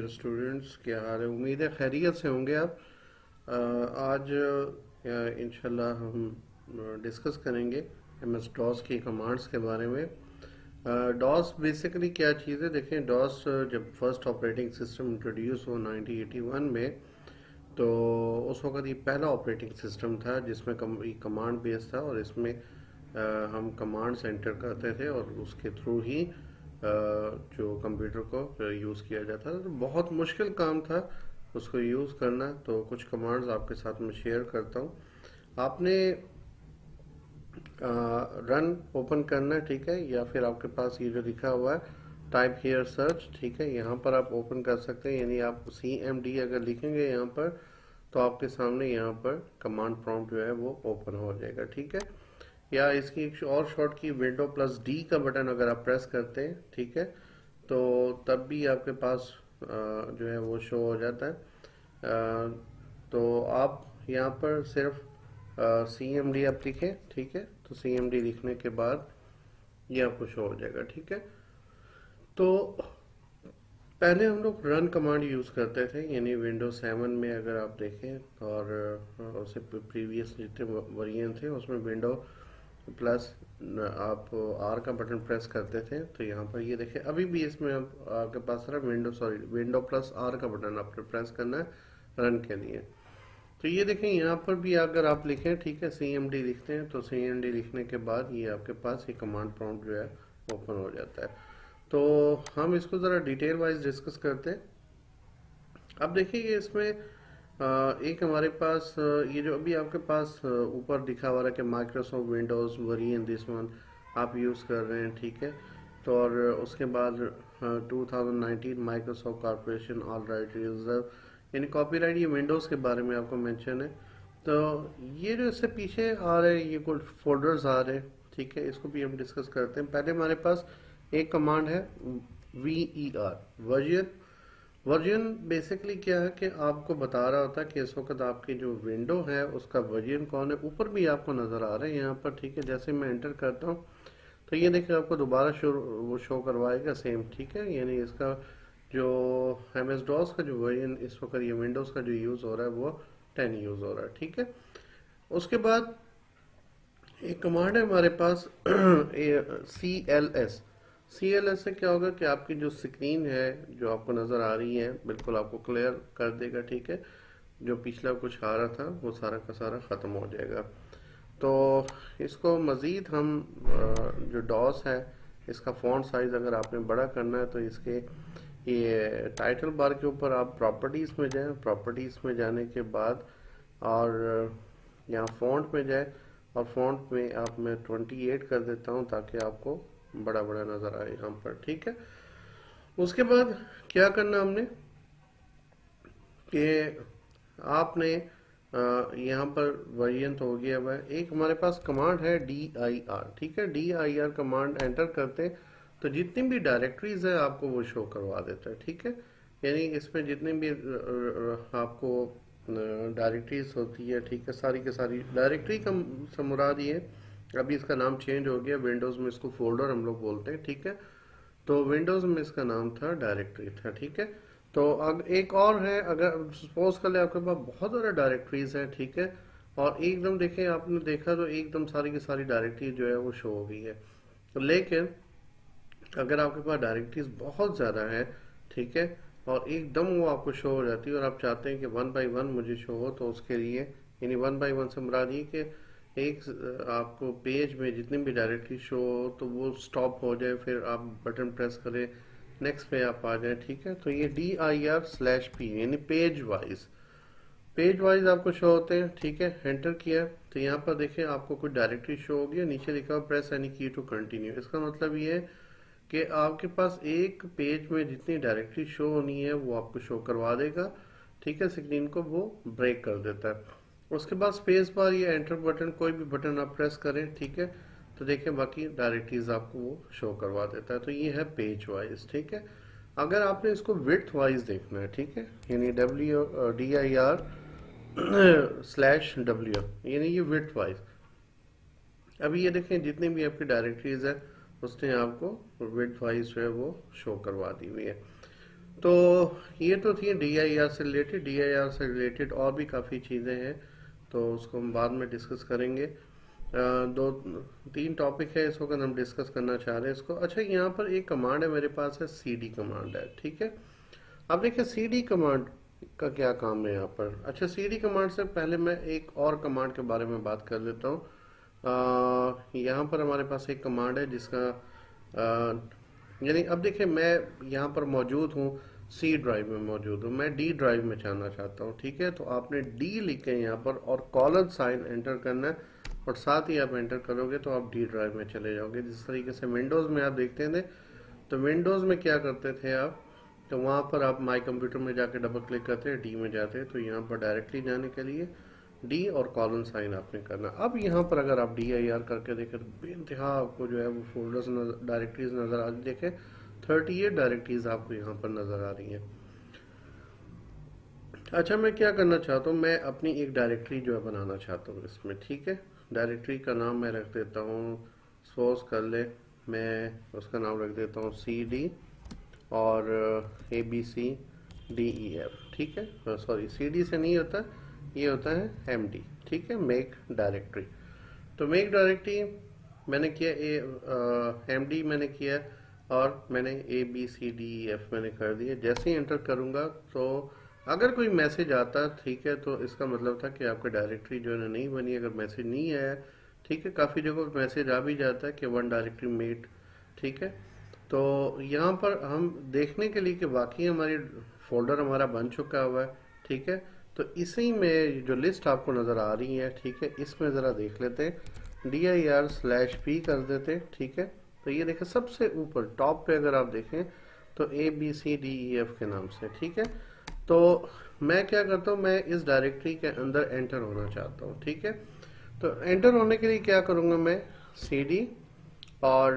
Dear students, क्या हाल है? उम्मीद है खैरियत से होंगे आप। आज इंशाल्लाह हम डिस्कस करेंगे MS डॉस की कमांड्स के बारे में। डॉस बेसिकली क्या चीज़ है? देखें, डॉस जब फर्स्ट ऑपरेटिंग सिस्टम इंट्रोड्यूस हुआ 1981 में, तो उस वक्त ये पहला ऑपरेटिंग सिस्टम था जिसमें कमांड बेस था, और इसमें हम कमांड्स एंटर करते थे और उसके थ्रू ही जो कंप्यूटर को यूज़ किया जाता था। तो बहुत मुश्किल काम था उसको यूज़ करना। तो कुछ कमांड्स आपके साथ में शेयर करता हूँ। आपने रन ओपन करना है, ठीक है, या फिर आपके पास ये जो लिखा हुआ है टाइप हियर सर्च, ठीक है, यहाँ पर आप ओपन कर सकते हैं। यानी आप CMD अगर लिखेंगे यहाँ पर, तो आपके सामने यहाँ पर कमांड प्रॉम्प्ट जो है वो ओपन हो जाएगा, ठीक है। या इसकी एक और शॉर्ट की Windows+D का बटन अगर आप प्रेस करते हैं, ठीक है, तो तब भी आपके पास जो है वो शो हो जाता है। तो आप यहाँ पर सिर्फ CMD आप लिखें, ठीक है, तो CMD लिखने के बाद ये आपको शो हो जाएगा, ठीक है। तो पहले हम लोग रन कमांड यूज़ करते थे, यानी Windows 7 में अगर आप देखें, और उससे प्रीवियस जितने वर्जन थे उसमें विंडो प्लस आप R का बटन प्रेस करते थे। तो यहाँ पर ये देखें, अभी भी इसमें आपके पास विंडो प्लस R का बटन आपने प्रेस करना है रन के लिए। तो ये देखें, यहाँ पर भी अगर आप लिखें, ठीक है, CMD लिखते हैं, तो CMD लिखने के बाद ये आपके पास ये कमांड प्रॉम्प्ट जो है ओपन हो जाता है। तो हम इसको ज़रा डिटेल वाइज डिस्कस करते हैं। अब देखिए, ये इसमें एक हमारे पास ये जो अभी आपके पास ऊपर दिखा हुआ है कि Microsoft Windows version this one आप यूज़ कर रहे हैं, ठीक है। तो और उसके बाद 2019 Microsoft corporation all right reserve, यानी कॉपीराइट, ये विंडोज़ के बारे में आपको मेंशन है। तो ये जो इससे पीछे आ रहे हैं, ये कुछ फोल्डर्स आ रहे हैं, ठीक है, इसको भी हम डिस्कस करते हैं। पहले हमारे पास एक कमांड है VER, वर्जन। वर्जन बेसिकली क्या है कि आपको बता रहा होता है कि इस वक्त आपकी जो विंडो है उसका वर्जन कौन है। ऊपर भी आपको नज़र आ रहे हैं यहाँ पर, ठीक है। जैसे मैं एंटर करता हूँ तो ये देखिए आपको दोबारा वो शो करवाएगा सेम, ठीक है। यानी इसका जो MS DOS का जो वर्जन इस वक्त ये विंडोज़ का जो यूज़ हो रहा है वो 10 यूज़ हो रहा है, ठीक है। उसके बाद एक कमांड है हमारे पास CLS। CLS से क्या होगा कि आपकी जो स्क्रीन है जो आपको नज़र आ रही है बिल्कुल आपको क्लियर कर देगा, ठीक है। जो पिछला कुछ आ रहा था वो सारा का सारा ख़त्म हो जाएगा। तो इसको मज़ीद हम जो डॉस है इसका फ़ॉन्ट साइज़ अगर आपने बड़ा करना है तो इसके ये टाइटल बार के ऊपर आप प्रॉपर्टीज़ में जाएं। प्रॉपर्टीज़ में जाने के बाद और यहाँ फ़ॉन्ट में जाए, और फ़ॉन्ट में आप मैं 28 कर देता हूँ ताकि आपको बड़ा बड़ा नज़र आए यहाँ पर, ठीक है। उसके बाद क्या करना हमने कि आपने यहाँ पर वर्जन तो हो गया हुआ है। एक हमारे पास कमांड है DIR, ठीक है। DIR कमांड एंटर करते हैं तो जितनी भी डायरेक्टरीज है आपको वो शो करवा देता है, ठीक है। यानी इसमें जितने भी आपको डायरेक्टरीज होती है, ठीक है, सारी की सारी डायरेक्टरी का से मुराद ये है। अभी इसका नाम चेंज हो गया, विंडोज़ में इसको फोल्डर हम लोग बोलते हैं, ठीक है। तो विंडोज़ में इसका नाम था डायरेक्टरी था, ठीक है। तो अब एक और है, अगर सपोज कर ले आपके पास बहुत ज़्यादा डायरेक्टरीज है, ठीक है, और एकदम देखें आपने देखा तो एकदम सारी की सारी डायरेक्टरी जो है वो शो हो गई है। लेकिन अगर आपके पास डायरेक्टरीज बहुत ज़्यादा है, ठीक है, और एकदम वो आपको शो हो जाती है और आप चाहते हैं कि 1 बाई 1 मुझे शो हो, तो उसके लिए यानी 1 बाई 1 से मुराद ये कि एक आपको पेज में जितनी भी डायरेक्टरी शो हो तो वो स्टॉप हो जाए, फिर आप बटन प्रेस करें, नेक्स्ट पे आप आ जाए, ठीक है। तो ये DIR/P यानी पेज वाइज आपको शो होते हैं, ठीक है। एंटर किया तो यहाँ पर देखें आपको कुछ डायरेक्टरी शो हो गया, नीचे लिखा हुआ प्रेस एनी की टू कंटिन्यू। इसका मतलब ये है कि आपके पास एक पेज में जितनी डायरेक्टरी शो होनी है वो आपको शो करवा देगा, ठीक है। स्क्रीन को वो ब्रेक कर देता है। उसके बाद स्पेस बार या एंटर बटन, कोई भी बटन आप प्रेस करें, ठीक है, तो देखें बाकी डायरेक्टरीज आपको वो शो करवा देता है। तो ये है पेज वाइज, ठीक है। अगर आपने इसको विड्थ वाइज देखना है, ठीक है, यानी DIR/W, यानी ये विड्थ वाइज। अभी ये देखें जितनी भी आपकी डायरेक्टरीज है उसने आपको विड्थ वाइज जो है वो शो करवा दी हुई है। तो ये तो थी DIR से रिलेटेड। DIR से रिलेटेड और भी काफ़ी चीज़ें हैं, तो उसको हम बाद में डिस्कस करेंगे। दो तीन टॉपिक है इस वक्त हम डिस्कस करना चाह रहे हैं इसको। अच्छा, यहाँ पर एक कमांड है मेरे पास है, CD कमांड है, ठीक है। अब देखिए CD कमांड का क्या काम है यहाँ पर। अच्छा, CD कमांड से पहले मैं एक और कमांड के बारे में बात कर लेता हूँ। यहाँ पर हमारे पास एक कमांड है जिसका यानी अब देखिए मैं यहाँ पर मौजूद हूँ, C ड्राइव में मौजूद हूँ, मैं D ड्राइव में जाना चाहता हूँ, ठीक है। तो आपने D लिखे यहाँ पर और कॉलन साइन एंटर करना है, और साथ ही आप एंटर करोगे तो आप D ड्राइव में चले जाओगे। जिस तरीके से विंडोज़ में आप देखते थे, तो विंडोज़ में क्या करते थे आप, तो वहाँ पर आप माई कंप्यूटर में जाके डबल क्लिक करते हैं, D में जाते हैं, तो यहाँ पर डायरेक्टली जाने के लिए D और कॉलन साइन आपने करना। अब यहाँ पर अगर आप DIR करके देखें तो बेइंतहा आपको जो है वो फोल्डर्स डायरेक्टरीज नज़र आ रही। देखें 38 डायरेक्टरीज आपको यहाँ पर नज़र आ रही हैं। अच्छा, मैं क्या करना चाहता हूँ, मैं अपनी एक डायरेक्टरी जो है बनाना चाहता हूँ इसमें, ठीक है। डायरेक्टरी का नाम मैं रख देता हूँ, सपोज कर ले मैं उसका नाम रख देता हूँ CD और ABCDEF, ठीक है। सॉरी, CD से नहीं होता, ये होता है MD, ठीक है, मेक डायरेक्टरी। तो मेक डायरेक्टरी मैंने किया, MD मैंने किया और मैंने ABCDEF मैंने कर दिया। जैसे ही एंटर करूँगा तो अगर कोई मैसेज आता, ठीक है, तो इसका मतलब था कि आपकी डायरेक्टरी जो है नहीं बनी। अगर मैसेज नहीं आया, ठीक है, काफ़ी जगह मैसेज आ भी जाता है कि वन डायरेक्टरी मेड, ठीक है। तो यहाँ पर हम देखने के लिए कि वाकई हमारी फोल्डर हमारा बन चुका हुआ है, ठीक है। तो इसी में जो लिस्ट आपको नज़र आ रही है, ठीक है, इसमें ज़रा देख लेते हैं, DIR/P कर देते हैं, ठीक है। तो ये देखें सबसे ऊपर टॉप पे अगर आप देखें तो ABCDEF के नाम से, ठीक है। तो मैं क्या करता हूँ, मैं इस डायरेक्टरी के अंदर एंटर होना चाहता हूँ, ठीक है। तो एंटर होने के लिए क्या करूँगा, मैं CD और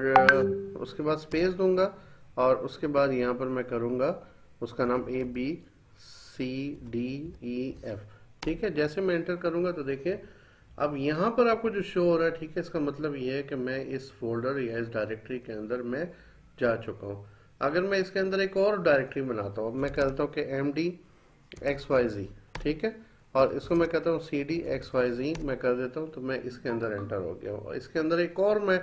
उसके बाद स्पेस दूंगा, और उसके बाद यहाँ पर मैं करूँगा उसका नाम ABCDEF, ठीक है। जैसे मैं एंटर करूँगा तो देखिए अब यहाँ पर आपको जो शो हो रहा है, ठीक है, इसका मतलब ये है कि मैं इस फोल्डर या इस डायरेक्टरी के अंदर मैं जा चुका हूँ। अगर मैं इसके अंदर एक और डायरेक्टरी बनाता हूँ, मैं कहता हूँ कि MDXYZ, ठीक है, और इसको मैं कहता हूँ CDXYZ मैं कर देता हूँ, तो मैं इसके अंदर एंटर हो गया हूँ। इसके अंदर एक और मैं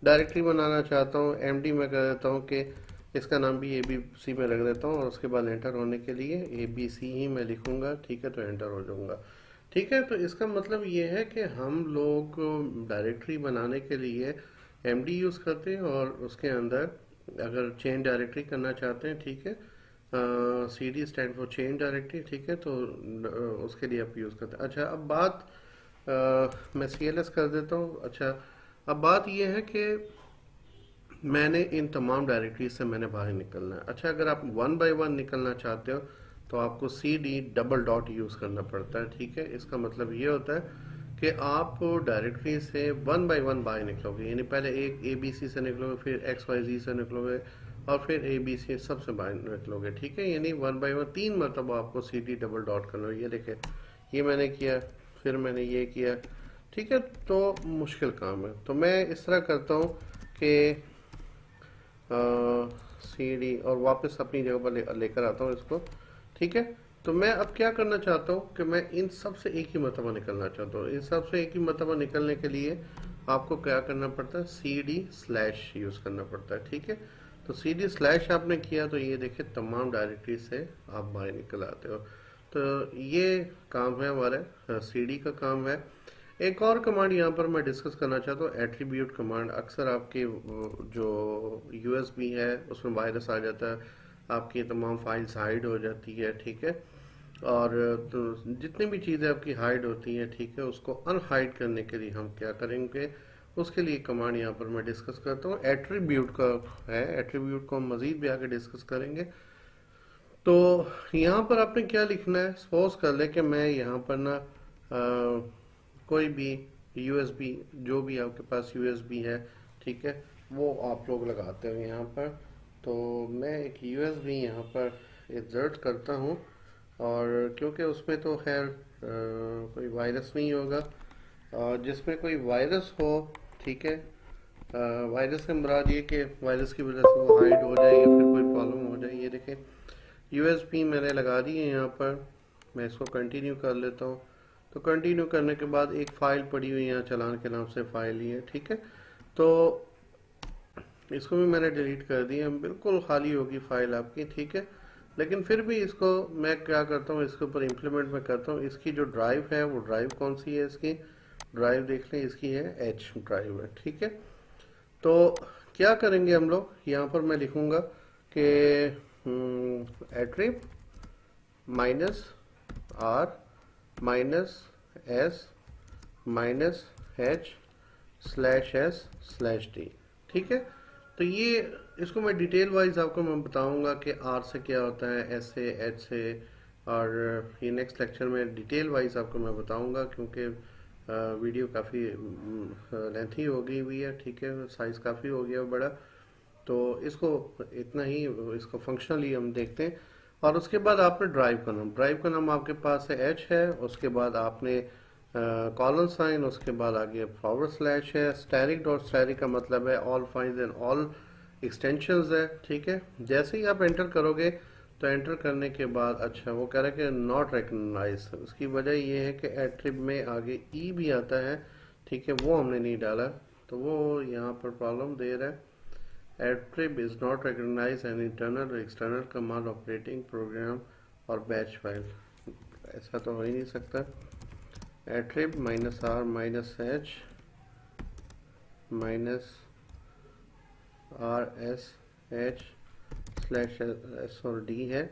डायरेक्टरी बनाना चाहता हूँ, MD मैं कर देता हूँ कि इसका नाम भी ABC में रख देता हूँ, और उसके बाद एंटर होने के लिए ABC ही मैं लिखूँगा, ठीक है, तो एंटर हो जाऊँगा, ठीक है। तो इसका मतलब ये है कि हम लोग डायरेक्टरी बनाने के लिए MD यूज़ करते हैं, और उसके अंदर अगर चेंज डायरेक्टरी करना चाहते हैं, ठीक है, CD stand for change directory, ठीक है, तो उसके लिए आप यूज़ करते हैं। अच्छा, अब बात मैं CLS कर देता हूँ। अच्छा, अब बात यह है कि मैंने इन तमाम डायरेक्टरीज से मैंने बाहर निकलना है। अच्छा, अगर आप 1 बाय 1 निकलना चाहते हो तो आपको CD डबल डॉट यूज़ करना पड़ता है, ठीक है। इसका मतलब ये होता है कि आप डायरेक्टरी से 1 बाय 1 बाहर निकलोगे, यानी पहले एक ABC से निकलोगे, फिर XYZ से निकलोगे, और फिर ABC सबसे बाहर निकलोगे, ठीक है। यानी 1 बाय 1 3 मरतबा आपको CD डबल डॉट करना है। ये देखे, ये मैंने किया, फिर मैंने ये किया, ठीक है। तो मुश्किल काम है, तो मैं इस तरह करता हूँ कि CD और वापस अपनी जगह पर लेकर आता हूँ इसको, ठीक है। तो मैं अब क्या करना चाहता हूँ कि मैं इन सब से एक ही मरतबा निकलना चाहता हूँ। इन सब से एक ही मरतबा निकलने के लिए आपको क्या करना पड़ता है, CD/ यूज़ करना पड़ता है, ठीक है। तो CD/ आपने किया तो ये देखिए तमाम डायरेक्टरी से आप बाहर निकल आते हो। तो ये काम है हमारा CD का काम है। एक और कमांड यहाँ पर मैं डिस्कस करना चाहता हूँ, एट्रीब्यूट कमांड। अक्सर आपके जो USB है उसमें वायरस आ जाता है, आपकी तमाम फाइल्स हाइड हो जाती है, ठीक है। और तो जितनी भी चीज़ें आपकी हाइड होती हैं, ठीक है, उसको अनहाइड करने के लिए हम क्या करेंगे, उसके लिए कमांड यहाँ पर मैं डिस्कस करता हूँ। एट्रीब्यूट का है, एट्रीब्यूट को हम मज़ीद भी आगे डिस्कस करेंगे। तो यहाँ पर आपने क्या लिखना है, सपोज कर ले कि मैं यहाँ पर ना कोई भी USB, जो भी आपके पास USB है, ठीक है, वो आप लोग लगाते हो यहाँ पर। तो मैं एक USB यहाँ पर इंसर्ट करता हूँ, और क्योंकि उसमें तो खैर कोई वायरस नहीं होगा, और जिसमें कोई वायरस हो, ठीक है, वायरस से मुराद ये कि वायरस की वजह से वो हाइड हो जाए या फिर कोई प्रॉब्लम हो जाए। ये देखें, यूएसबी मैंने लगा दी है यहाँ पर। मैं इसको कंटिन्यू कर लेता हूँ। तो कंटिन्यू करने के बाद एक फ़ाइल पड़ी हुई है यहाँ, चलान के नाम से फ़ाइल ही है, ठीक है। तो इसको भी मैंने डिलीट कर दिया, बिल्कुल खाली होगी फ़ाइल आपकी, ठीक है। लेकिन फिर भी इसको मैं क्या करता हूँ, इसके ऊपर इम्प्लीमेंट मैं करता हूँ। इसकी जो ड्राइव है वो ड्राइव कौन सी है, इसकी ड्राइव देख लें, इसकी है एच ड्राइव है, ठीक है। तो क्या करेंगे हम लोग, यहाँ पर मैं लिखूँगा कि attrib minus R minus S minus H slash S slash D, ठीक है। तो ये इसको मैं डिटेल वाइज आपको मैं बताऊंगा कि आर से क्या होता है, एस से, एच से, और ये नेक्स्ट लेक्चर में डिटेल वाइज आपको मैं बताऊंगा, क्योंकि वीडियो काफ़ी लेंथी हो गई हुई है, ठीक है, साइज़ काफ़ी हो गया बड़ा। तो इसको इतना ही, इसको फंक्शनली हम देखते हैं। और उसके बाद आपने ड्राइव का नाम आपके पास है एच है, उसके बाद आपने कॉलन साइन, उसके बाद आगे फॉरवर्ड स्लैश है। स्टैटिक डॉट स्टैटिक का मतलब है all files and all extensions है, ठीक है। जैसे ही आप एंटर करोगे तो एंटर करने के बाद अच्छा वो कह रहा है कि नॉट रिकॉग्नाइज। उसकी वजह ये है कि एट्रिब में आगे ई भी आता है, ठीक है, वो हमने नहीं डाला, तो वो यहाँ पर प्रॉब्लम दे रहा है। Attrib is not recognize an internal और एक्सटर्नल कमांड ऑपरेटिंग प्रोग्राम और बैच फाइल। ऐसा तो हो ही नहीं सकता। Attrib minus R minus H minus R S H slash S और डी है,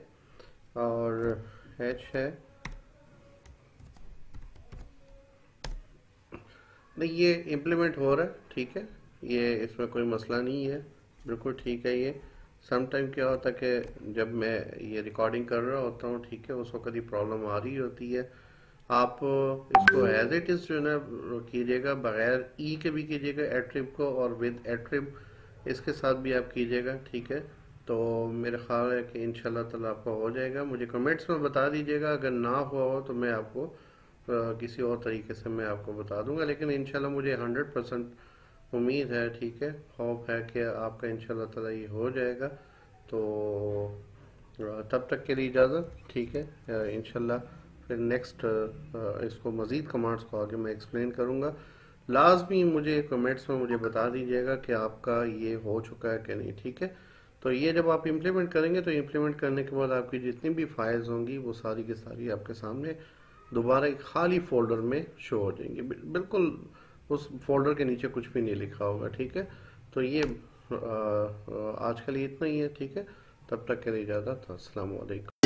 और एच है। नहीं, ये इम्प्लीमेंट हो रहा है, ठीक है, ये इसमें कोई मसला नहीं है, बिल्कुल ठीक है। ये सम टाइम क्या होता है कि जब मैं ये रिकॉर्डिंग कर रहा होता हूँ, ठीक है, उस वक्त ये प्रॉब्लम आ रही होती है। आप इसको एज इट इज़ जो है ना कीजिएगा, बगैर ई के भी कीजिएगा एट्रिब को, और विद एट्रिब इसके साथ भी आप कीजिएगा, ठीक है। तो मेरा ख्याल है कि इंशाल्लाह ताला आपका हो जाएगा। मुझे कमेंट्स में बता दीजिएगा, अगर ना हुआ हो तो मैं आपको किसी और तरीके से मैं आपको बता दूंगा, लेकिन इंशाल्लाह मुझे 100% उम्मीद है, ठीक है, होप है कि आपका इंशाल्लाह ताला ये हो जाएगा। तो तब तक के लिए इजाज़त, ठीक है। इंशाल्लाह फिर नेक्स्ट इसको मज़ीद कमांड्स को आगे मैं एक्सप्लेन करूँगा। लाजमी मुझे कमेंट्स में मुझे बता दीजिएगा कि आपका ये हो चुका है कि नहीं, ठीक है। तो ये जब आप इम्प्लीमेंट करेंगे तो इम्प्लीमेंट करने के बाद आपकी जितनी भी फाइल्स होंगी वो सारी की सारी आपके सामने दोबारा एक खाली फोल्डर में शो हो जाएंगी। बिल्कुल उस फोल्डर के नीचे कुछ भी नहीं लिखा होगा, ठीक है। तो ये आज के लिए इतना ही है, ठीक है। तब तक के लिए इजाज़त, अस्सलाम वालेकुम।